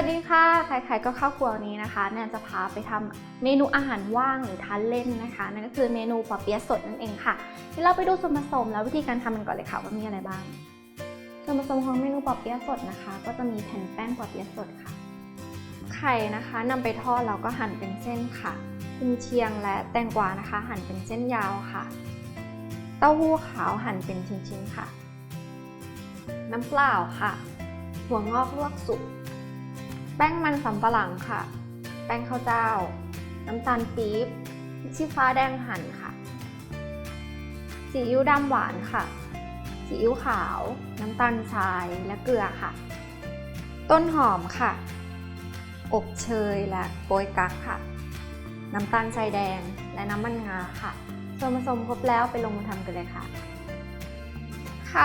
วัสดีค่ะใครๆก็เข้าครัวนี้นะคะแนนจะพาไปทำเมนูอาหารว่างหรือทานเล่นนะคะนั่นก็คือเมนูปอเปี๊ยะสดนั่นเองค่ะเดี๋ยวเราไปดูส่วนผสมแล้ววิธีการทำมันก่อนเลยค่ะว่ามีอะไรบ้างส่วนผสมของเมนูปอเปี๊ยะสดนะคะก็จะมีแผ่นแป้งปอเปี๊ยะสดค่ะไข่นะคะนำไปทอดแล้วก็หั่นเป็นเส้นค่ะกุนเชียงและแตงกวานะคะหั่นเป็นเส้นยาวค่ะเต้าหู้ขาวหั่นเป็นชิ้นๆค่ะน้ำเปล่าค่ะถั่วงอกลวกสุกแป้งมันสำปะหลังค่ะแป้งข้าวเจ้าน้ำตาลปี๊บพริกชี้ฟ้าแดงหั่นค่ะซีอิ๊วดำหวานค่ะซีอิ๊วขาวน้ำตาลทรายและเกลือค่ะต้นหอมค่ะอบเชยและโปยกั๊กค่ะน้ำตาลทรายแดงและน้ำมันงาค่ะส่วนผสมครบแล้วไปลงมือทำกันเลยค่ะ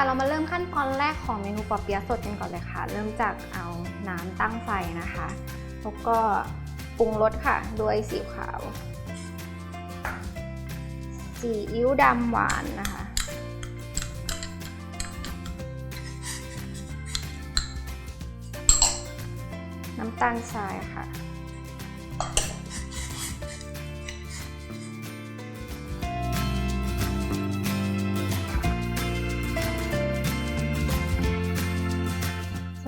เรามาเริ่มขั้นตอนแรกของเมนูปอเปี๊ยะสดกันก่อนเลยค่ะเริ่มจากเอาน้ำตั้งไฟนะคะแล้วก็ปรุงรสค่ะด้วยซีอิ๊วขาวซีอิ๊วดำหวานนะคะน้ำตาลทรายค่ะ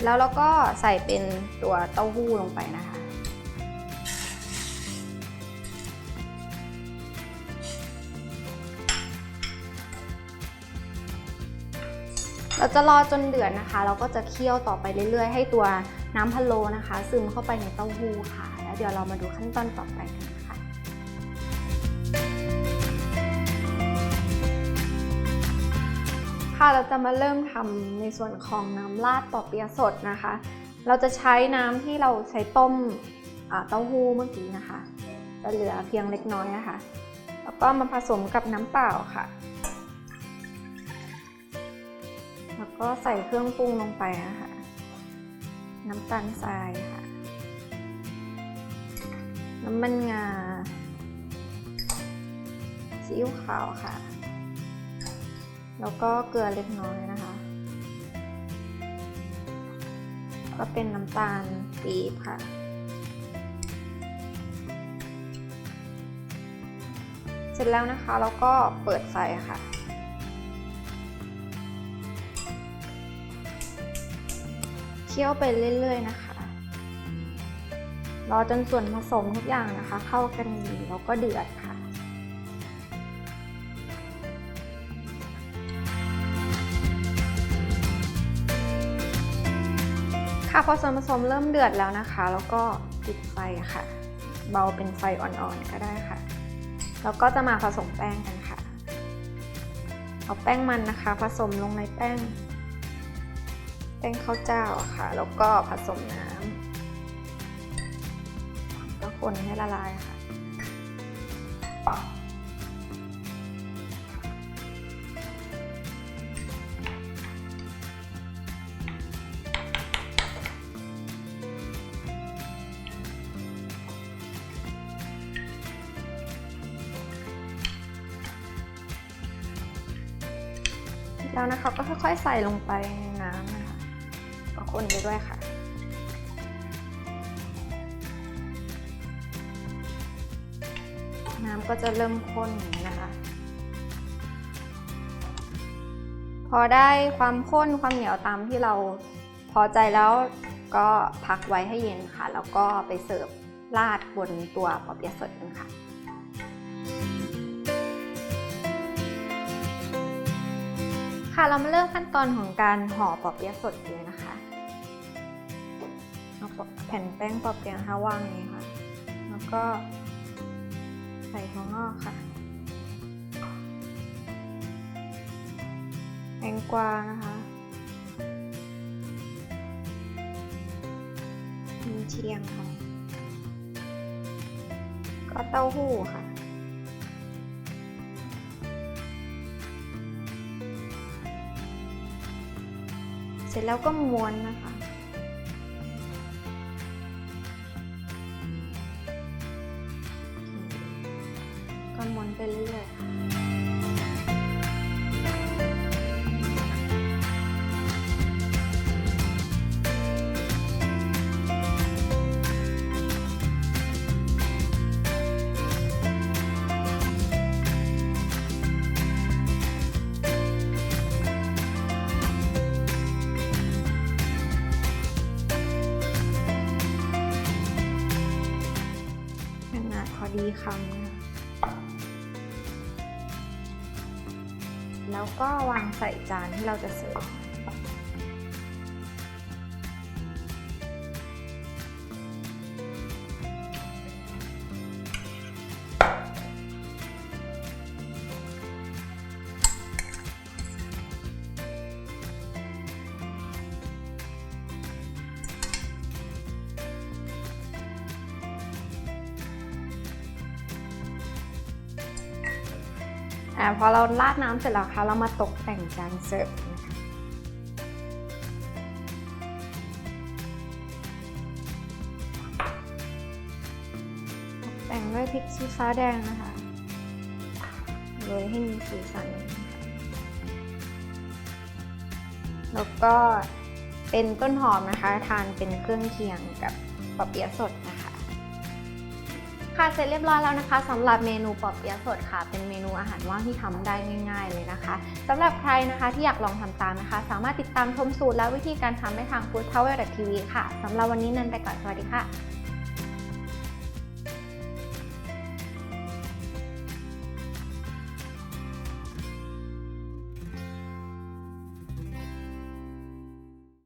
แล้วเราก็ใส่เป็นตัวเต้าหู้ลงไปนะคะเราจะรอจนเดือดนะคะเราก็จะเคี่ยวต่อไปเรื่อยๆให้ตัวน้ำพะโล้นะคะซึมเข้าไปในเต้าหู้ค่ะแล้วเดี๋ยวเรามาดูขั้นตอนต่อไปกันนะคะเราจะมาเริ่มทำในส่วนของน้ำราดปอเปี๊ยะสดนะคะเราจะใช้น้ำที่เราใช้ต้มเต้าหู้เมื่อกี้นะคะจะเหลือเพียงเล็กน้อยนะคะแล้วก็มาผสมกับน้ำเปล่าค่ะแล้วก็ใส่เครื่องปรุงลงไปนะคะน้ำตาลทรายค่ะน้ำมันงาซีอิ๊วขาวค่ะแล้วก็เกลือเล็กน้อยนะคะก็เป็นน้ำตาลปี๊บค่ะเสร็จแล้วนะคะแล้วก็เปิดไฟค่ะเคี่ยวไปเรื่อยๆนะคะรอจนส่วนผสมทุกอย่างนะคะเข้ากันดีแล้วก็เดือดค่ะพอส่วนผสมเริ่มเดือดแล้วนะคะแล้วก็ปิดไฟค่ะเบาเป็นไฟอ่อนๆก็ได้ค่ะแล้วก็จะมาผสมแป้งกันค่ะเอาแป้งมันนะคะผสมลงในแป้งข้าวเจ้าค่ะแล้วก็ผสมน้ำก็คนให้ละลายค่ะแล้วนะคะก็ค่อยๆใส่ลงไปในน้ำนะคะก็คนไปด้วยค่ะน้ำก็จะเริ่มข้นอย่างนี้นะคะพอได้ความข้นความเหนียวตามที่เราพอใจแล้วก็พักไว้ให้เย็นค่ะแล้วก็ไปเสิร์ฟราดบนตัวปอเปี๊ยะสดกันค่ะเรามาเริ่มขั้นตอนของการห่อปอเปี๊ยะสดเลยนะคะเอาแผ่นแป้งปอเปี๊ยะนะคะวางนี้ค่ะแล้วก็ใส่ถั่วงอกค่ะแตงกวานะคะกุนเชียงค่ะก็เต้าหู้ค่ะเสร็จแล้วก็ม้วนนะคะก็ม้วนไปเรื่อยๆค่ะ เ ดีคำนะคะแล้วก็วางใส่จานที่เราจะเสิร์ฟพอเราราดน้ำเสร็จแล้วค่ะเรามาตกแต่งจานเสิร์ฟนะคะตกแต่งด้วยพริกชี้ฟ้าแดงนะคะโรยให้มีสีสันแล้วก็เป็นต้นหอมนะคะทานเป็นเครื่องเคียงกับปอเปี๊ยะสดนะคะค่ะเสร็จเรียบร้อยแล้วนะคะสำหรับเมนูปอเปี๊ยะสดค่ะเป็นเมนูอาหารว่างที่ทำได้ง่ายๆเลยนะคะสำหรับใครนะคะที่อยากลองทำตามนะคะสามารถติดตามชมสูตรและวิธีการทำได้ทาง Food Power TV ค่ะสำหรับวันนี้นันไปก่อนสวัสดีค่ะ